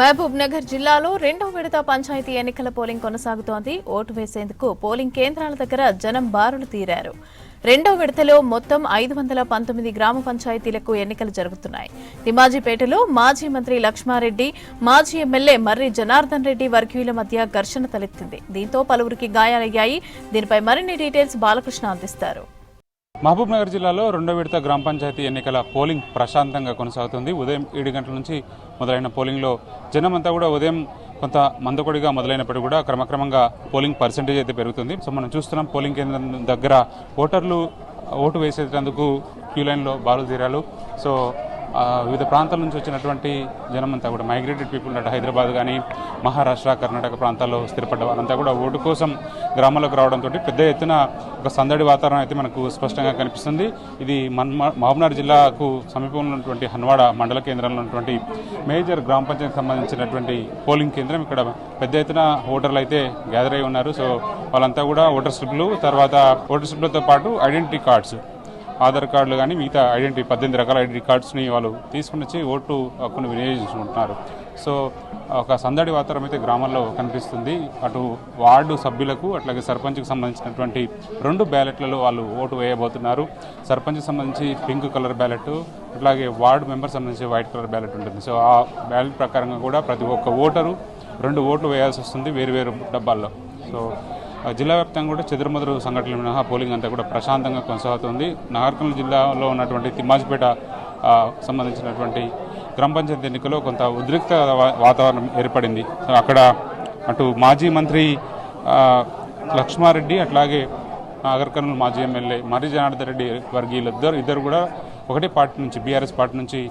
మహబూబ్ నగర్ జిల్లాలో రెండో విడత పంచాయతీ ఎన్నికల పోలింగ్ కొనసాగుతోంది. ఓటు వేసేందుకు పోలింగ్ కేంద్రాల దగ్గర జనం బారులు తీరారు. రెండో విడతలో మొత్తం 519 గ్రామ పంచాయతీలకు ఎన్నికలు జరుగుతున్నాయి. తిమ్మాజిపేటలో మాజీ మంత్రి లక్ష్మారెడ్డి, మాజీ ఎమ్మెల్యే మర్రి జనార్దన్ రెడ్డి వర్గీయుల మధ్య ఘర్షణ తలెత్తింది. దీంతో పలువురికి గాయాలయ్యాయి. దీనిపై మరిన్ని డీటెయిల్స్ బాలకృష్ణ అందిస్తారు. మహబూబ్ నగర్ జిల్లాలో రెండో విడత గ్రామ పంచాయతీ ఎన్నికల పోలింగ్ ప్రశాంతంగా కొనసాగుతుంది. ఉదయం 7 గంటల నుంచి మొదలైన పోలింగ్లో జనమంతా కూడా ఉదయం కొంత మందకొడిగా మొదలైనప్పటికీ కూడా క్రమక్రమంగా పోలింగ్ పర్సెంటేజ్ అయితే పెరుగుతుంది. సో మనం చూస్తున్నాం పోలింగ్ కేంద్రం దగ్గర ఓటర్లు ఓటు వేసేందుకు క్యూ లైన్లో బారులు తీరారు. సో వివిధ ప్రాంతాల నుంచి వచ్చినటువంటి జనమంతా కూడా మైగ్రేటెడ్ పీపుల్ ఉన్నట్టు హైదరాబాద్ కానీ మహారాష్ట్ర, కర్ణాటక ప్రాంతాల్లో స్థిరపడ్డ వారంతా కూడా ఓటు కోసం గ్రామాలకు రావడంతో పెద్ద ఎత్తున ఒక సందడి వాతావరణం అయితే మనకు స్పష్టంగా కనిపిస్తుంది. ఇది మహబూబ్నగర్ జిల్లాకు సమీపంలో ఉన్నటువంటి హన్వాడ మండల కేంద్రంలో ఉన్నటువంటి మేజర్ గ్రామ పంచాయతీకి సంబంధించినటువంటి పోలింగ్ కేంద్రం. ఇక్కడ పెద్ద ఎత్తున ఓటర్లు అయితే గ్యాదర్ అయి ఉన్నారు. సో వాళ్ళంతా కూడా ఓటర్ స్లిప్లు, తర్వాత ఓటర్ స్లిప్లతో పాటు ఐడెంటిటీ కార్డ్స్, ఆధార్ కార్డులు కానీ మిగతా 18 రకాల ఐడెంటిటీ కార్డ్స్ని వాళ్ళు తీసుకుని వచ్చి ఓటు హక్కును వినియోగించుకుంటున్నారు. సో ఒక సందడి వాతావరణం అయితే గ్రామాల్లో కనిపిస్తుంది. అటు వార్డు సభ్యులకు అట్లాగే సర్పంచ్కి సంబంధించినటువంటి 2 బ్యాలెట్లలో వాళ్ళు ఓటు వేయబోతున్నారు. సర్పంచ్కి సంబంధించి పింక్ కలర్ బ్యాలెట్, అట్లాగే వార్డు మెంబర్ సంబంధించి వైట్ కలర్ బ్యాలెట్ ఉంటుంది. సో ఆ బ్యాలెట్ ప్రకారంగా కూడా ప్రతి ఒక్క ఓటరు 2 ఓట్లు వేయాల్సి వస్తుంది వేరు డబ్బాల్లో. సో జిల్లా వ్యాప్తంగా కూడా చెదురుమదురు సంఘటనలు మినహా పోలింగ్ అంతా కూడా ప్రశాంతంగా కొనసాగుతుంది. నాగర్కర్నూలు జిల్లాలో ఉన్నటువంటి తిమ్మాజిపేట సంబంధించినటువంటి గ్రామ పంచాయతీ ఎన్నికల్లో కొంత ఉద్రిక్త వాతావరణం ఏర్పడింది. అక్కడ అటు మాజీ మంత్రి లక్ష్మారెడ్డి, అట్లాగే నాగర్కర్నూలు మాజీ ఎమ్మెల్యే మర్రి జనార్దన్ రెడ్డి వర్గీయులు ఇద్దరు కూడా ఒకటే పార్టీ నుంచి, బీఆర్ఎస్ పార్టీ నుంచి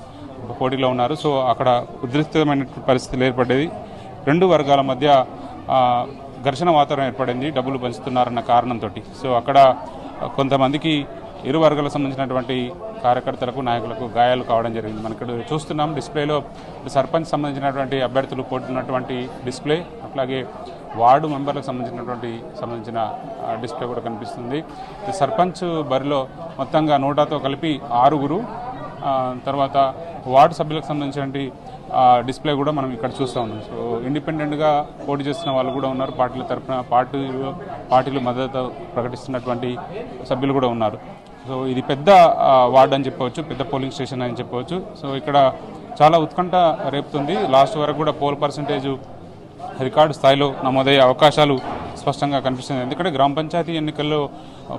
పోటీలో ఉన్నారు. సో అక్కడ ఉద్రిక్తమైన పరిస్థితులు ఏర్పడేది. 2 వర్గాల మధ్య ఘర్షణ వాతావరణం ఏర్పడింది, డబ్బులు పంచుతున్నారన్న కారణంతో. సో అక్కడ కొంతమందికి ఇరు వర్గాలకు సంబంధించినటువంటి కార్యకర్తలకు, నాయకులకు గాయాలు కావడం జరిగింది. మనం ఇక్కడ చూస్తున్నాం డిస్ప్లేలో సర్పంచ్ సంబంధించినటువంటి అభ్యర్థులు పోతున్నటువంటి డిస్ప్లే, అట్లాగే వార్డు మెంబర్లకు సంబంధించిన డిస్ప్లే కూడా కనిపిస్తుంది. సర్పంచ్ బరిలో మొత్తంగా నోటాతో కలిపి 6, తర్వాత వార్డు సభ్యులకు సంబంధించినటువంటి డిస్ప్లే కూడా మనం ఇక్కడ చూస్తూ ఉన్నాం. సో ఇండిపెండెంట్గా పోటీ చేస్తున్న వాళ్ళు కూడా ఉన్నారు. పార్టీల తరఫున పార్టీలు మద్దతు ప్రకటిస్తున్నటువంటి సభ్యులు కూడా ఉన్నారు. సో ఇది పెద్ద వార్డు అని చెప్పవచ్చు, పెద్ద పోలింగ్ స్టేషన్ అని చెప్పవచ్చు. సో ఇక్కడ చాలా ఉత్కంఠ రేపుతుంది. లాస్ట్ వరకు కూడా పోల్ పర్సంటేజ్ రికార్డు స్థాయిలో నమోదయ్యే అవకాశాలు స్పష్టంగా కనిపిస్తుంది. ఎందుకంటే గ్రామ పంచాయతీ ఎన్నికల్లో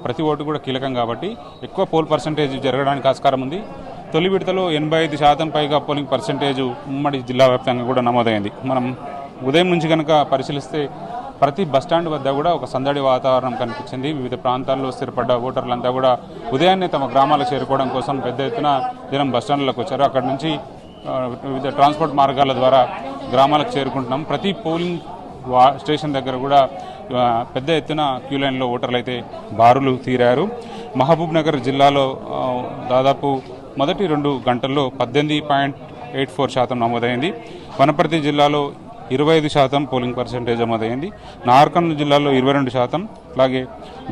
ప్రతి ఓటు కూడా కీలకం కాబట్టి ఎక్కువ పోల్ పర్సంటేజ్ జరగడానికి ఆస్కారం ఉంది. తొలి విడతలో 85% పైగా పోలింగ్ పర్సంటేజ్ ఉమ్మడి జిల్లా వ్యాప్తంగా కూడా నమోదైంది. మనం ఉదయం నుంచి కనుక పరిశీలిస్తే ప్రతి బస్టాండ్ వద్ద కూడా ఒక సందడి వాతావరణం కనిపించింది. వివిధ ప్రాంతాల్లో స్థిరపడ్డ ఓటర్లంతా కూడా ఉదయాన్నే తమ గ్రామాలకు చేరుకోవడం కోసం పెద్ద ఎత్తున జనం బస్టాండ్లకు వచ్చారు. అక్కడి నుంచి వివిధ ట్రాన్స్పోర్ట్ మార్గాల ద్వారా గ్రామాలకు చేరుకుంటున్నాం. ప్రతి పోలింగ్ స్టేషన్ దగ్గర కూడా పెద్ద ఎత్తున క్యూ లైన్లో ఓటర్లు అయితే బారులు తీరారు. మహబూబ్ నగర్ జిల్లాలో దాదాపు మొదటి 2 గంటల్లో 18.84% నమోదైంది. వనపర్తి జిల్లాలో 25% పోలింగ్ పర్సెంటేజ్ నమోదైంది. నాగర్కర్నూలు జిల్లాలో 22%, అలాగే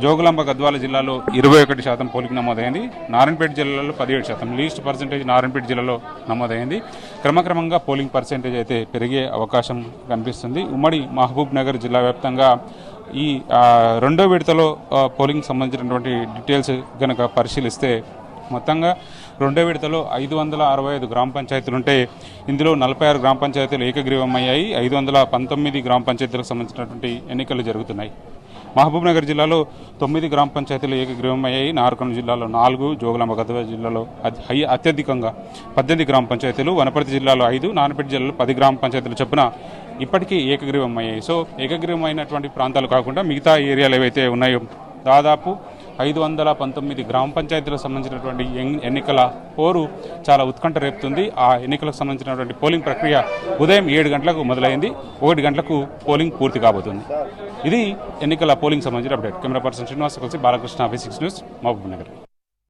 జోగులాంబ గద్వాల జిల్లాలో 21% పోలింగ్ నమోదైంది. నారాయణపేట జిల్లాలో 17%, లీస్ట్ పర్సెంటేజ్ నారాయణపేట జిల్లాలో నమోదైంది. క్రమక్రమంగా పోలింగ్ పర్సెంటేజ్ అయితే పెరిగే అవకాశం కనిపిస్తుంది. ఉమ్మడి మహబూబ్ నగర్ జిల్లా వ్యాప్తంగా ఈ రెండో విడతలో పోలింగ్ సంబంధించినటువంటి డీటెయిల్స్ కనుక పరిశీలిస్తే మొత్తంగా రెండో విడతలో 565 గ్రామ పంచాయతీలుంటే ఇందులో 46 గ్రామ పంచాయతీలు ఏకగ్రీవం అయ్యాయి. 519 గ్రామ పంచాయతీలకు సంబంధించినటువంటి ఎన్నికలు జరుగుతున్నాయి. మహబూబ్ నగర్ జిల్లాలో 9 గ్రామ పంచాయతీలు ఏకగ్రీవం అయ్యాయి. నాగర్కర్నూలు జిల్లాలో 4, జోగులాంబ గద్వాల జిల్లాలో అత్యధికంగా 18 గ్రామ పంచాయతీలు, వనపర్తి జిల్లాలో 5, నారాయణపేట జిల్లాలో 10 గ్రామ పంచాయతీలు చొప్పున ఇప్పటికీ ఏకగ్రీవం అయ్యాయి. సో ఏకగ్రీవం అయినటువంటి ప్రాంతాలు కాకుండా మిగతా ఏరియాలు ఏవైతే ఉన్నాయో దాదాపు 519 గ్రామ పంచాయతీలకు సంబంధించినటువంటి ఎన్నికల పోరు చాలా ఉత్కంఠ రేపుతుంది. ఆ ఎన్నికలకు సంబంధించినటువంటి పోలింగ్ ప్రక్రియ ఉదయం 7 గంటలకు మొదలైంది. 1 గంటలకు పోలింగ్ పూర్తి కాబోతుంది. ఇది ఎన్నికల పోలింగ్ సంబంధించిన అప్డేట్. కెమెరా పర్సన్ శ్రీనివాస్ కలిసి బాలకృష్ణ, V6 న్యూస్, మహబూబ్ నగర్.